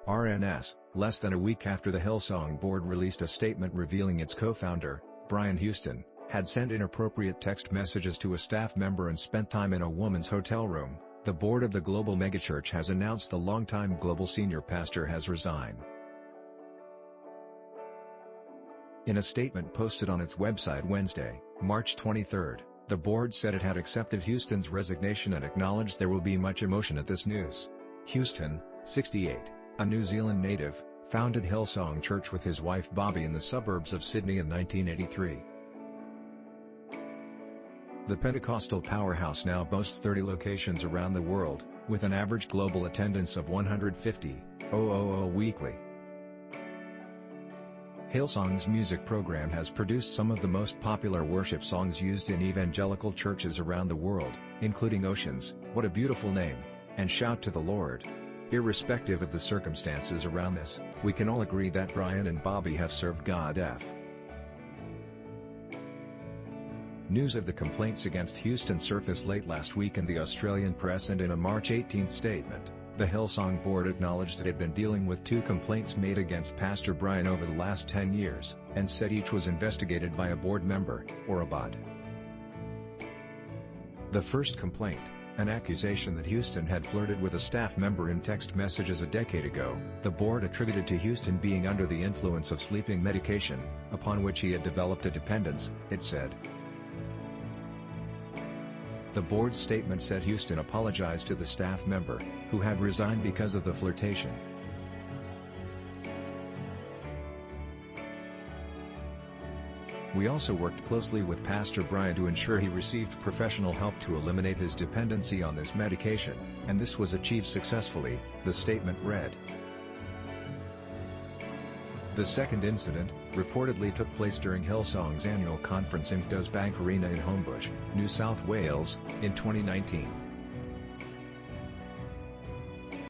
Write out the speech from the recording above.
RNS, less than a week after the Hillsong board released a statement revealing its co-founder, Brian Houston, had sent inappropriate text messages to a staff member and spent time in a woman's hotel room, the board of the global megachurch has announced the longtime global senior pastor has resigned. In a statement posted on its website Wednesday, March 23, the board said it had accepted Houston's resignation and acknowledged there will be much emotion at this news. Houston, 68, a New Zealand native, founded Hillsong Church with his wife Bobby in the suburbs of Sydney in 1983. The Pentecostal powerhouse now boasts 30 locations around the world, with an average global attendance of 150,000 weekly. Hillsong's music program has produced some of the most popular worship songs used in evangelical churches around the world, including Oceans, What a Beautiful Name, and Shout to the Lord. Irrespective of the circumstances around this, we can all agree that Brian and Bobby have served God. News of the complaints against Houston surfaced late last week in the Australian press, and in a March 18 statement, the Hillsong board acknowledged it had been dealing with 2 complaints made against Pastor Brian over the last 10 years, and said each was investigated by a board member, or a bod. The first complaint, an accusation that Houston had flirted with a staff member in text messages a decade ago, the board attributed to Houston being under the influence of sleeping medication, upon which he had developed a dependence, it said. The board's statement said Houston apologized to the staff member, who had resigned because of the flirtation. We also worked closely with Pastor Brian to ensure he received professional help to eliminate his dependency on this medication, and this was achieved successfully, the statement read. The second incident, reportedly took place during Hillsong's annual conference in Does Bank Arena in Homebush, New South Wales, in 2019.